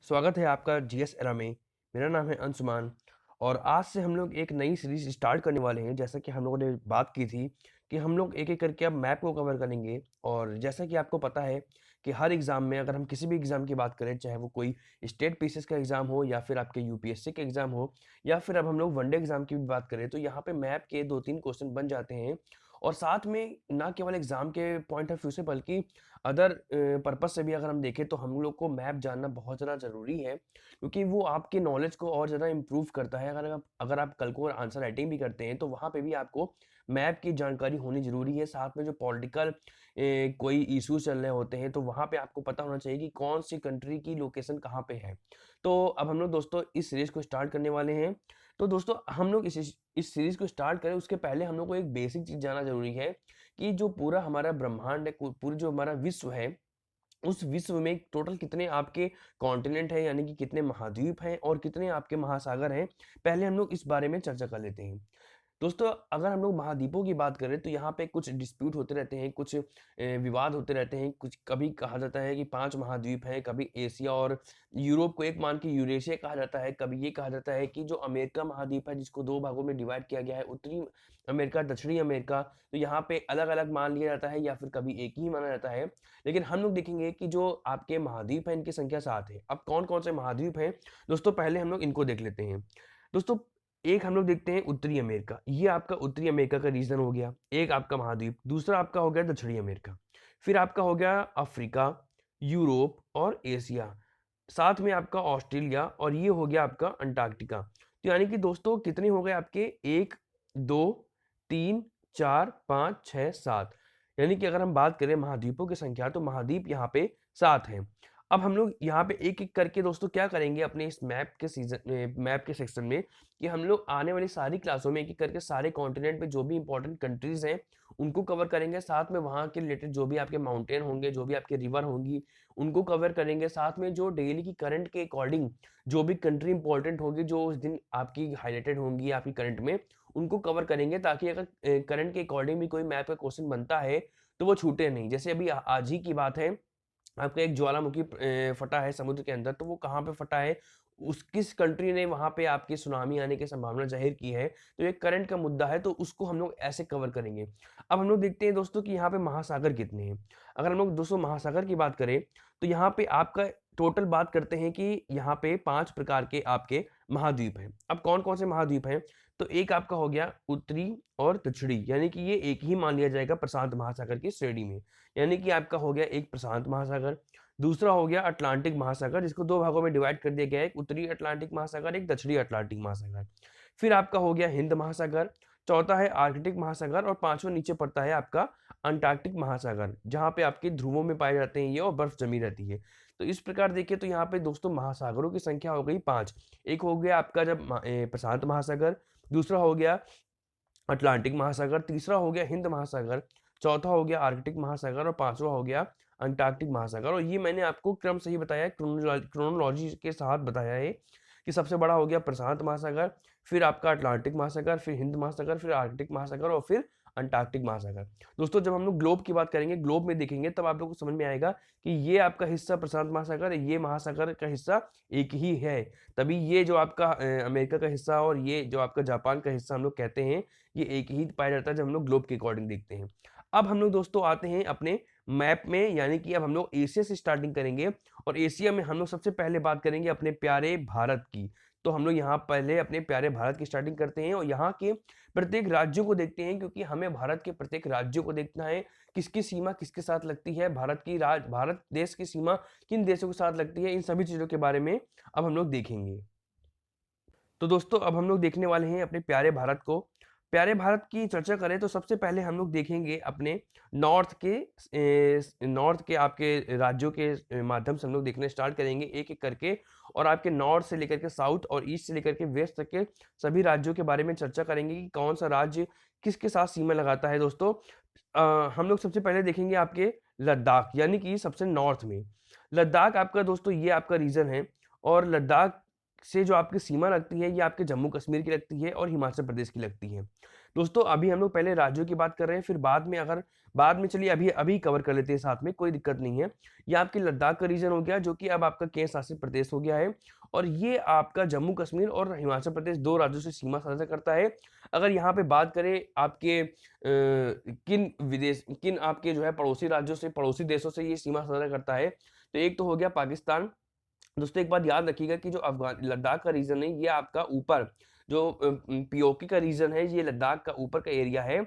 स्वागत है आपका जीएस एरा में। मेरा नाम है अंशुमान और आज से हम लोग एक नई सीरीज स्टार्ट करने वाले हैं। जैसा कि हम लोगों ने बात की थी कि हम लोग एक-एक करके अब मैप को कवर करेंगे और जैसा कि आपको पता है कि हर एग्ज़ाम में अगर हम किसी भी एग्ज़ाम की बात करें, चाहे वो कोई स्टेट पीसीएस का एग्ज़ाम हो या फिर आपके यूपीएससी के एग्ज़ाम हो या फिर अब हम लोग वनडे एग्ज़ाम की भी बात करें, तो यहाँ पे मैप के 2-3 क्वेश्चन बन जाते हैं और साथ में ना केवल एग्ज़ाम के पॉइंट ऑफ व्यू से बल्कि अदर पर्पज़ से भी अगर हम देखें तो हम लोग को मैप जानना बहुत ज़्यादा ज़रूरी है। क्योंकि वो आपके नॉलेज को और ज़्यादा इम्प्रूव करता है। अगर आप कल को आंसर राइटिंग भी करते हैं तो वहाँ पे भी आपको मैप की जानकारी होनी ज़रूरी है। साथ में जो पॉलिटिकल कोई इश्यूज़ चल रहे होते हैं तो वहाँ पे आपको पता होना चाहिए कि कौन सी कंट्री की लोकेशन कहाँ पे है। तो अब हम लोग दोस्तों इस सीरीज़ को स्टार्ट करने वाले हैं। तो दोस्तों हम लोग इस सीरीज़ को स्टार्ट करें उसके पहले हम लोग को एक बेसिक चीज़ जानना ज़रूरी है कि जो पूरा हमारा ब्रह्मांड है, पूरी जो हमारा विश्व है, उस विश्व में टोटल कितने आपके कॉन्टिनेंट हैं, यानी कि कितने महाद्वीप हैं और कितने आपके महासागर हैं। पहले हम लोग इस बारे में चर्चा कर लेते हैं। दोस्तों अगर हम लोग महाद्वीपों की बात करें तो यहाँ पे कुछ डिस्प्यूट होते रहते हैं, कुछ विवाद होते रहते हैं। कुछ कभी कहा जाता है कि 5 महाद्वीप हैं, कभी एशिया और यूरोप को एक मान के यूरेशिया कहा जाता है। कभी ये कहा जाता है कि जो अमेरिका महाद्वीप है जिसको 2 भागों में डिवाइड किया गया है, उत्तरी अमेरिका, दक्षिणी अमेरिका, तो यहाँ पे अलग-अलग मान लिया जाता है या फिर कभी एक ही माना जाता है। लेकिन हम लोग देखेंगे कि जो आपके महाद्वीप हैं इनकी संख्या 7 है। अब कौन-कौन से महाद्वीप हैं? दोस्तों पहले हम लोग इनको देख लेते हैं। दोस्तों एक हम लोग देखते हैं उत्तरी अमेरिका, ये आपका उत्तरी अमेरिका का रीजन हो गया, एक आपका महाद्वीप। दूसरा आपका हो गया दक्षिणी अमेरिका, फिर आपका हो गया अफ्रीका, यूरोप और एशिया, साथ में आपका ऑस्ट्रेलिया और ये हो गया आपका अंटार्कटिका। तो यानी कि दोस्तों कितने हो गए आपके? 1, 2, 3, 4, 5, 6, 7। यानी कि अगर हम बात करें महाद्वीपों की संख्या तो महाद्वीप यहाँ पे 7 हैं। अब हम लोग यहाँ पे एक-एक करके दोस्तों क्या करेंगे अपने इस मैप के सेक्शन में कि हम लोग आने वाली सारी क्लासों में एक-एक करके सारे कॉन्टिनेंट पे जो भी इंपॉर्टेंट कंट्रीज़ हैं, उनको कवर करेंगे। साथ में वहाँ के रिलेटेड जो भी आपके माउंटेन होंगे, जो भी आपकी रिवर होंगी, उनको कवर करेंगे। साथ में जो डेली की करंट के अकॉर्डिंग जो भी कंट्री इंपॉर्टेंट होगी, जो उस दिन आपकी हाइलाइटेड होंगी आपकी करंट में, उनको कवर करेंगे ताकि अगर करंट के अकॉर्डिंग भी कोई मैप का क्वेश्चन बनता है, तो वो छूटे नहीं। जैसे अभी आज ही की बात है, आपका एक ज्वालामुखी फटा है समुद्र के अंदर, तो वो कहाँ पे फटा है, उस किस कंट्री ने वहाँ पे आपकी सुनामी आने की संभावना ज़ाहिर की है, तो ये करंट का मुद्दा है, तो उसको हम लोग ऐसे कवर करेंगे। अब हम लोग देखते हैं दोस्तों कि यहाँ पे महासागर कितने हैं। अगर हम लोग दोस्तों महासागर की बात करें, तो यहाँ पे आपका टोटल बात करते हैं कि यहाँ पे 5 प्रकार के आपके महाद्वीप हैं। अब कौन-कौन से महाद्वीप हैं? तो एक आपका हो गया उत्तरी और दक्षिणी, यानी कि ये एक ही मान लिया जाएगा प्रशांत महासागर की श्रेणी में। यानी कि आपका हो गया एक प्रशांत महासागर, दूसरा हो गया अटलांटिक महासागर जिसको 2 भागों में डिवाइड कर दिया गया है, एक उत्तरी अटलांटिक महासागर, एक दक्षिणी अटलांटिक महासागर। फिर आपका हो गया हिंद महासागर, चौथा है आर्कटिक महासागर और पाँचवाँ नीचे पड़ता है आपका अंटार्कटिक महासागर, जहाँ पे आपके ध्रुवों में पाए जाते हैं ये और बर्फ जमी रहती है। तो इस प्रकार देखिए तो यहाँ पे दोस्तों महासागरों की संख्या हो गई 5। एक हो गया आपका प्रशांत महासागर, दूसरा हो गया अटलांटिक महासागर, तीसरा हो गया हिंद महासागर, चौथा हो गया आर्कटिक महासागर और पाँचवाँ हो गया अंटार्कटिक महासागर। और ये मैंने आपको क्रम से ही बताया है, क्रोनोलॉजी के साथ बताया है कि सबसे बड़ा हो गया प्रशांत महासागर, फिर आपका अटलांटिक महासागर, फिर हिंद महासागर, फिर आर्कटिक महासागर और फिर अंटार्कटिक महासागर। दोस्तों जब हम लोग ग्लोब की बात करेंगे, ग्लोब में देखेंगे तब आप लोग को समझ में आएगा कि ये आपका हिस्सा प्रशांत महासागर है, ये महासागर का हिस्सा एक ही है। तभी ये जो आपका अमेरिका का हिस्सा और ये जो आपका जापान का हिस्सा हम लोग कहते हैं, ये एक ही पाया जाता है जब हम लोग ग्लोब के अकॉर्डिंग देखते हैं। अब हम लोग दोस्तों आते हैं अपने मैप में, यानी कि अब हम लोग एशिया से स्टार्टिंग करेंगे और एशिया में हम लोग सबसे पहले बात करेंगे अपने प्यारे भारत की। तो हम लोग यहाँ पहले अपने प्यारे भारत की स्टार्टिंग करते हैं और यहाँ के प्रत्येक राज्यों को देखते हैं, क्योंकि हमें भारत के प्रत्येक राज्यों को देखना है, किसकी सीमा किसके साथ लगती है, भारत देश की सीमा किन देशों के साथ लगती है, इन सभी चीज़ों के बारे में अब हम लोग देखेंगे। तो दोस्तों अब हम लोग देखने वाले हैं अपने प्यारे भारत को। प्यारे भारत की चर्चा करें तो सबसे पहले हम लोग देखेंगे अपने नॉर्थ के आपके राज्यों के माध्यम से हम लोग देखना स्टार्ट करेंगे एक-एक करके और आपके नॉर्थ से लेकर के साउथ और ईस्ट से लेकर के वेस्ट तक के सभी राज्यों के बारे में चर्चा करेंगे कि कौन-सा राज्य किसके साथ सीमा लगाता है दोस्तों। हम लोग सबसे पहले देखेंगे आपके लद्दाख, यानी कि सबसे नॉर्थ में। लद्दाख आपका दोस्तों ये आपका रीजन है और लद्दाख से जो आपकी सीमा लगती है ये आपके जम्मू कश्मीर की लगती है और हिमाचल प्रदेश की लगती है। दोस्तों अभी हम लोग पहले राज्यों की बात कर रहे हैं, फिर बाद में चलिए अभी अभी कवर कर लेते हैं साथ में, कोई दिक्कत नहीं है। ये आपकी लद्दाख का रीजन हो गया, जो कि अब आपका केंद्र शासित प्रदेश हो गया है, और ये आपका जम्मू कश्मीर और हिमाचल प्रदेश 2 राज्यों से सीमा साझा करता है। अगर यहाँ पे बात करें आपके किन आपके जो है पड़ोसी राज्यों से, पड़ोसी देशों से ये सीमा साझा करता है, तो एक तो हो गया पाकिस्तान। दोस्तों एक बात याद रखिएगा कि जो अफ़गान लद्दाख का रीजन है, ये आपका ऊपर जो पीओके का रीजन है, ये लद्दाख का ऊपर का एरिया है,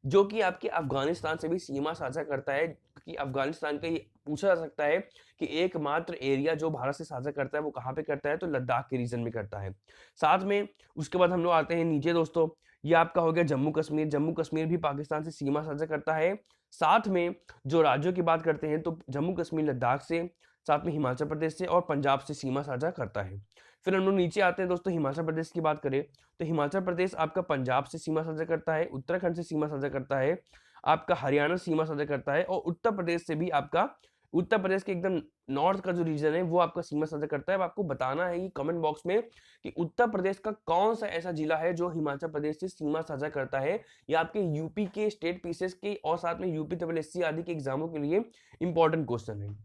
जो कि आपके अफ़गानिस्तान से भी सीमा साझा करता है। कि अफ़गानिस्तान का ये पूछा जा सकता है कि एकमात्र एरिया जो भारत से साझा करता है, वो कहाँ पे करता है? तो लद्दाख के रीजन में करता है। साथ में उसके बाद हम लोग आते हैं नीचे दोस्तों, ये आपका हो गया जम्मू कश्मीर। जम्मू कश्मीर भी पाकिस्तान से सीमा साझा करता है। साथ में जो राज्यों की बात करते हैं, तो जम्मू कश्मीर लद्दाख से, साथ में हिमाचल प्रदेश से और पंजाब से सीमा साझा करता है। फिर हम लोग नीचे आते हैं दोस्तों, हिमाचल प्रदेश की बात करें, तो हिमाचल प्रदेश आपका पंजाब से सीमा साझा करता है, उत्तराखंड से सीमा साझा करता है, आपका हरियाणा सीमा साझा करता है, और उत्तर प्रदेश से भी आपका, उत्तर प्रदेश के एकदम नॉर्थ का जो रीजन है, वो आपका सीमा साझा करता है। अब आपको बताना है कि कमेंट बॉक्स में कि उत्तर प्रदेश का कौन-सा ऐसा जिला है जो हिमाचल प्रदेश से सीमा साझा करता है। ये आपके यूपी के स्टेट पीसेस के और साथ में यूपी ट्रिपल एससी आदि के एग्जामों के लिए इंपॉर्टेंट क्वेश्चन है।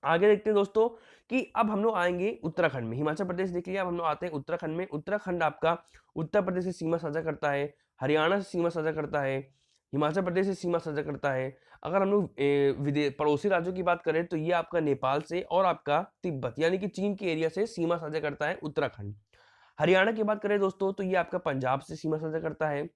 आगे देखते हैं दोस्तों कि अब हम लोग आएँगे उत्तराखंड में। हिमाचल प्रदेश देख लिया, अब हम लोग आते हैं उत्तराखंड में। उत्तराखंड आपका उत्तर प्रदेश से सीमा साझा करता है, हरियाणा से सीमा साझा करता है, हिमाचल प्रदेश से सीमा साझा करता है। अगर हम लोग पड़ोसी राज्यों की बात करें, तो ये आपका नेपाल से और आपका तिब्बत यानी कि चीन के एरिया से सीमा साझा करता है उत्तराखंड। हरियाणा की बात करें दोस्तों, तो ये आपका पंजाब से सीमा साझा करता है।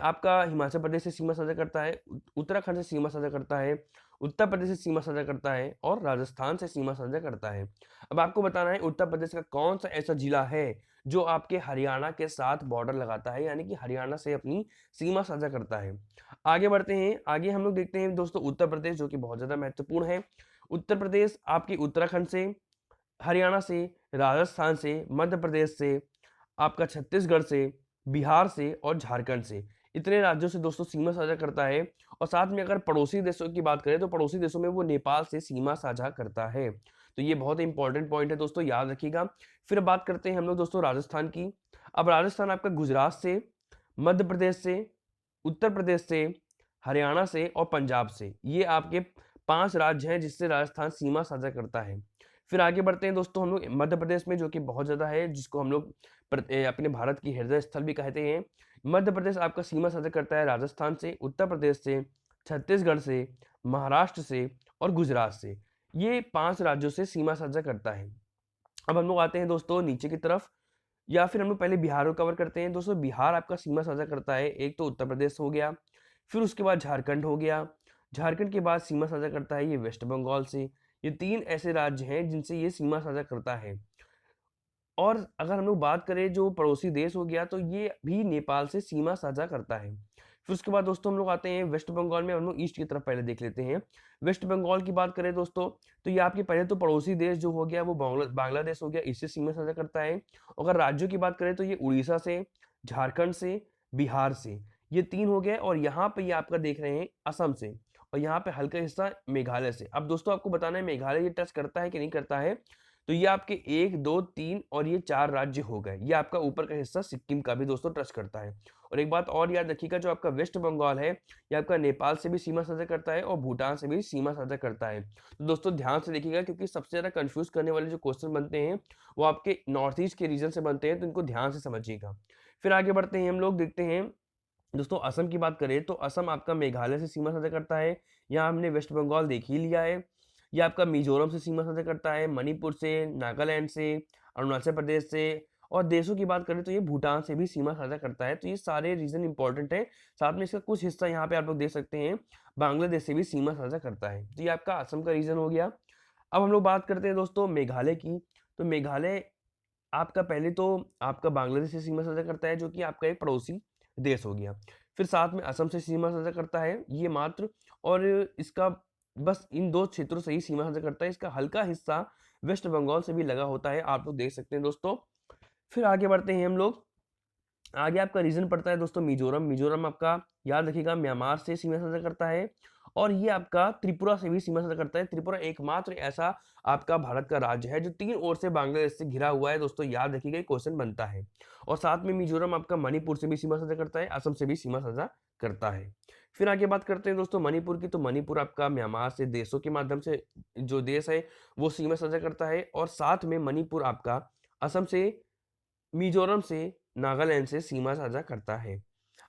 आपका हिमाचल प्रदेश से सीमा साझा करता है, उत्तराखंड से सीमा साझा करता है, उत्तर प्रदेश से सीमा साझा करता है और राजस्थान से सीमा साझा करता है। अब आपको बताना है उत्तर प्रदेश का कौन-सा ऐसा जिला है जो आपके हरियाणा के साथ बॉर्डर लगाता है, यानी कि हरियाणा से अपनी सीमा साझा करता है। आगे बढ़ते हैं, आगे हम लोग देखते हैं दोस्तों उत्तर प्रदेश, जो कि बहुत ज़्यादा महत्वपूर्ण है। उत्तर प्रदेश आपकी उत्तराखंड से, हरियाणा से, राजस्थान से, मध्य प्रदेश से, आपका छत्तीसगढ़ से, बिहार से और झारखंड से, इतने राज्यों से दोस्तों सीमा साझा करता है। और साथ में अगर पड़ोसी देशों की बात करें, तो पड़ोसी देशों में वो नेपाल से सीमा साझा करता है। तो ये बहुत इंपॉर्टेंट पॉइंट है दोस्तों, याद रखिएगा। फिर बात करते हैं हम लोग दोस्तों राजस्थान की। अब राजस्थान आपका गुजरात से, मध्य प्रदेश से, उत्तर प्रदेश से, हरियाणा से और पंजाब से, ये आपके 5 राज्य हैं जिससे राजस्थान सीमा साझा करता है। फिर आगे बढ़ते हैं दोस्तों हम लोग मध्य प्रदेश में, जो कि बहुत ज़्यादा है, जिसको हम लोग अपने भारत की हृदय स्थल भी कहते हैं। मध्य प्रदेश आपका सीमा साझा करता है राजस्थान से, उत्तर प्रदेश से, छत्तीसगढ़ से, महाराष्ट्र से और गुजरात से। ये 5 राज्यों से सीमा साझा करता है। अब हम लोग आते हैं दोस्तों नीचे की तरफ, या फिर हम लोग पहले बिहार को कवर करते हैं। दोस्तों बिहार आपका सीमा साझा करता है, एक तो उत्तर प्रदेश हो गया, फिर उसके बाद झारखंड हो गया, झारखंड के बाद सीमा साझा करता है ये वेस्ट बंगाल से। ये 3 ऐसे राज्य हैं जिनसे ये सीमा साझा करता है। और अगर हम लोग बात करें जो पड़ोसी देश हो गया, तो ये भी नेपाल से सीमा साझा करता है। फिर उसके बाद दोस्तों हम लोग आते हैं वेस्ट बंगाल में, हम लोग ईस्ट की तरफ पहले देख लेते हैं। वेस्ट बंगाल की बात करें दोस्तों, तो ये आपके पहले तो पड़ोसी देश जो हो गया वो बांग्लादेश हो गया, इससे सीमा साझा करता है। अगर राज्यों की बात करें, तो ये उड़ीसा से, झारखंड से, बिहार से, ये 3 हो गए। और यहाँ पे ये आपका देख रहे हैं असम से, और यहाँ पे हल्का हिस्सा मेघालय से। अब दोस्तों आपको बताना है मेघालय ये टच करता है कि नहीं करता है। तो ये आपके 1, 2, 3 और ये 4 राज्य हो गए। ये आपका ऊपर का हिस्सा सिक्किम का भी दोस्तों टच करता है। और एक बात और याद रखिएगा, जो आपका वेस्ट बंगाल है, ये आपका नेपाल से भी सीमा साझा करता है और भूटान से भी सीमा साझा करता है। तो दोस्तों ध्यान से देखिएगा, क्योंकि सबसे ज़्यादा कंफ्यूज करने वाले जो क्वेश्चन बनते हैं, वो आपके नॉर्थ ईस्ट के रीजन से बनते हैं, तो इनको ध्यान से समझिएगा। फिर आगे बढ़ते हैं हम लोग, देखते हैं दोस्तों असम की बात करें, तो असम आपका मेघालय से सीमा साझा करता है। यहाँ हमने वेस्ट बंगाल देख ही लिया है। ये आपका मिजोरम से सीमा साझा करता है, मणिपुर से, नागालैंड से, अरुणाचल प्रदेश से। और देशों की बात करें, तो ये भूटान से भी सीमा साझा करता है। तो ये सारे रीजन इंपॉर्टेंट है। साथ में इसका कुछ हिस्सा यहाँ पे आप लोग देख सकते हैं, बांग्लादेश से भी सीमा साझा करता है। तो ये आपका असम का रीजन हो गया। अब हम लोग बात करते हैं दोस्तों मेघालय की। तो मेघालय आपका पहले तो आपका बांग्लादेश से सीमा साझा करता है, जो कि आपका एक पड़ोसी देश हो गया। फिर साथ में असम से सीमा साझा करता है ये मात्र, और इसका बस इन 2 क्षेत्रों से ही सीमा साझा करता है। इसका हल्का हिस्सा वेस्ट बंगाल से भी लगा होता है, आप लोग देख सकते हैं दोस्तों। फिर आगे बढ़ते हैं हम लोग, आगे आपका रीजन पड़ता है दोस्तों मिजोरम। मिजोरम आपका याद रखिएगा म्यांमार से सीमा साझा करता है। और ये आपका त्रिपुरा से भी सीमा साझा करता है। त्रिपुरा एकमात्र ऐसा आपका भारत का राज्य है जो 3 ओर से बांग्लादेश से घिरा हुआ है। दोस्तों याद रखिएगा, ये क्वेश्चन बनता है। और साथ में मिजोरम आपका मणिपुर से भी सीमा साझा करता है, असम से भी सीमा साझा करता है। फिर आगे बात करते हैं दोस्तों मणिपुर की, तो मणिपुर आपका म्यांमार से देशों के माध्यम से जो देश है वो सीमा साझा करता है। और साथ में मणिपुर आपका असम से, मिजोरम से, नागालैंड से सीमा साझा करता है।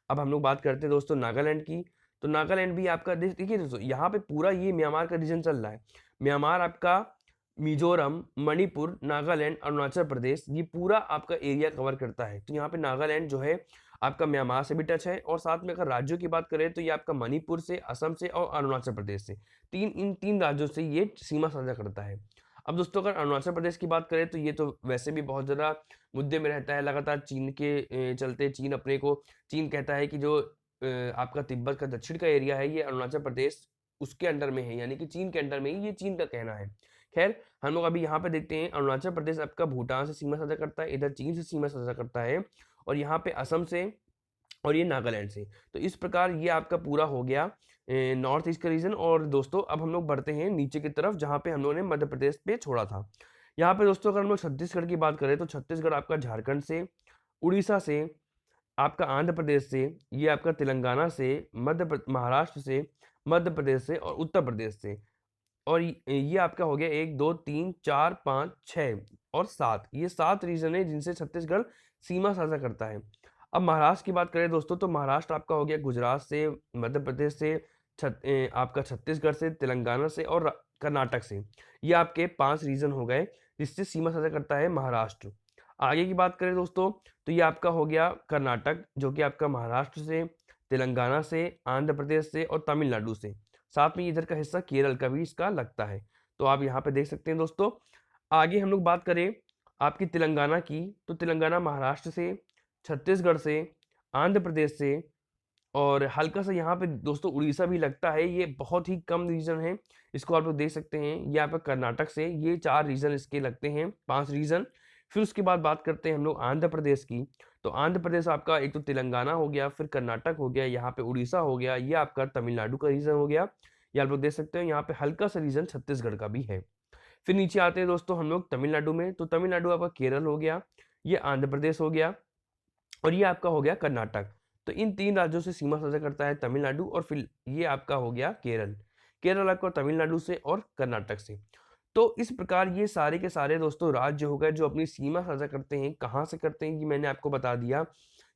अब हम लोग बात करते हैं दोस्तों नागालैंड की, तो नागालैंड भी आपका देश, देखिए दोस्तों यहाँ पे पूरा ये म्यांमार का रीजन चल रहा है। म्यांमार आपका मिजोरम, मणिपुर, नागालैंड, अरुणाचल प्रदेश, ये पूरा आपका एरिया कवर करता है। तो यहाँ पे नागालैंड जो है आपका म्यांमार से भी टच है। और साथ में अगर राज्यों की बात करें तो ये आपका मणिपुर से, असम से और अरुणाचल प्रदेश से, इन तीन राज्यों से ये सीमा साझा करता है। अब दोस्तों अगर अरुणाचल प्रदेश की बात करें तो ये तो वैसे भी बहुत ज़्यादा मुद्दे में रहता है। लगातार चीन के चलते चीन कहता है कि जो आपका तिब्बत का दक्षिण का एरिया है ये अरुणाचल प्रदेश उसके अंडर में है, यानी कि चीन के अंडर में ही, ये चीन का कहना है। खैर हम लोग अभी यहाँ पे देखते हैं, अरुणाचल प्रदेश आपका भूटान से सीमा साझा करता है, इधर चीन से सीमा साझा करता है, और यहाँ पे असम से, और ये नागालैंड से। तो इस प्रकार ये आपका पूरा हो गया नॉर्थ ईस्ट का रीजन। और दोस्तों अब हम लोग बढ़ते हैं नीचे की तरफ, जहाँ पे हम लोगों ने मध्य प्रदेश पे छोड़ा था। यहाँ पे दोस्तों अगर हम लोग छत्तीसगढ़ की बात करें तो छत्तीसगढ़ आपका झारखंड से, उड़ीसा से, आपका आंध्र प्रदेश से, ये आपका तेलंगाना से, महाराष्ट्र से, मध्य प्रदेश से और उत्तर प्रदेश से। और ये आपका हो गया 1 2 3 4 5 6 और 7, ये 7 रीजन है जिनसे छत्तीसगढ़ सीमा साझा करता है। अब महाराष्ट्र की बात करें दोस्तों तो महाराष्ट्र आपका हो गया गुजरात से, मध्य प्रदेश से, आपका छत्तीसगढ़ से, तेलंगाना से और कर्नाटक से। ये आपके 5 रीजन हो गए जिससे सीमा साझा करता है महाराष्ट्र। आगे की बात करें दोस्तों तो ये आपका हो गया कर्नाटक, जो कि आपका महाराष्ट्र से, तेलंगाना से, आंध्र प्रदेश से और तमिलनाडु से। साथ में इधर का हिस्सा केरल का भी इसका लगता है। तो आप यहाँ पे देख सकते हैं दोस्तों। आगे हम लोग बात करें आपकी तेलंगाना की, तो तेलंगाना महाराष्ट्र से, छत्तीसगढ़ से, आंध्र प्रदेश से और हल्का सा यहाँ पे दोस्तों उड़ीसा भी लगता है। ये बहुत ही कम रीजन है, इसको आप लोग देख सकते हैं। ये आपका कर्नाटक से, ये 4 रीजन इसके लगते हैं, 5 रीजन। फिर उसके बाद बात करते हैं हम लोग आंध्र प्रदेश की, तो आंध्र प्रदेश आपका एक तो तेलंगाना हो गया, फिर कर्नाटक हो गया, यहाँ पे उड़ीसा हो गया, ये आपका तमिलनाडु का रीजन हो गया। ये आप लोग देख सकते हैं, यहाँ पे हल्का सा रीजन छत्तीसगढ़ का भी है। फिर नीचे आते हैं दोस्तों हम लोग तमिलनाडु में, तो तमिलनाडु आपका केरल हो गया, ये आंध्र प्रदेश हो गया और ये आपका हो गया कर्नाटक। तो इन 3 राज्यों से सीमा साझा करता है तमिलनाडु। और फिर ये आपका हो गया केरल, केरल आपका तमिलनाडु से और कर्नाटक से। तो इस प्रकार ये सारे के सारे दोस्तों राज्य हो गए जो अपनी सीमा साझा करते हैं। कहाँ से करते हैं ये मैंने आपको बता दिया,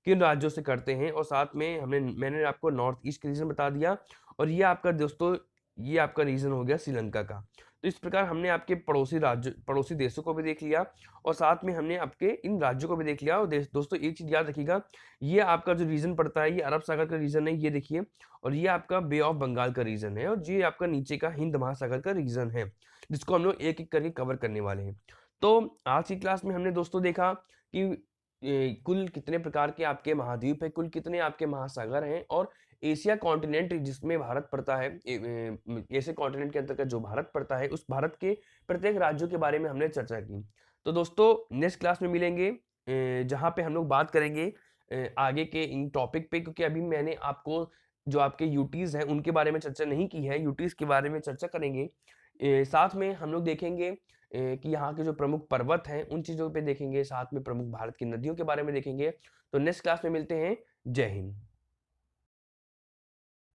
किन राज्यों से करते हैं, और साथ में मैंने आपको नॉर्थ ईस्ट का रीजन बता दिया। और ये आपका दोस्तों, ये आपका रीजन हो गया श्रीलंका का। तो इस प्रकार हमने आपके पड़ोसी देशों को भी देख लिया और साथ में हमने आपके इन राज्यों को भी देख लिया। और दोस्तों एक चीज याद रखिएगा, ये आपका जो रीजन पड़ता है ये अरब सागर का रीजन है, ये देखिए। और ये आपका बे ऑफ बंगाल का रीजन है, और ये आपका नीचे का हिंद महासागर का रीजन है, जिसको हम लोग एक एक करके कवर करने वाले हैं। तो आज की क्लास में हमने दोस्तों देखा कि कुल कितने प्रकार के आपके महाद्वीप है, कुल कितने आपके महासागर हैं, और एशिया कॉन्टिनेंट जिसमें भारत पड़ता है, एशिया कॉन्टिनेंट के अंतर्गत जो भारत पड़ता है, उस भारत के प्रत्येक राज्यों के बारे में हमने चर्चा की। तो दोस्तों नेक्स्ट क्लास में मिलेंगे, जहाँ पे हम लोग बात करेंगे आगे के इन टॉपिक पे, क्योंकि अभी मैंने आपको जो आपके यूटीज हैं उनके बारे में चर्चा नहीं की है, यूटीज के बारे में चर्चा करेंगे। साथ में हम लोग देखेंगे कि यहाँ के जो प्रमुख पर्वत हैं उन चीज़ों पे देखेंगे, साथ में प्रमुख भारत की नदियों के बारे में देखेंगे। तो नेक्स्ट क्लास में मिलते हैं। जय हिंद।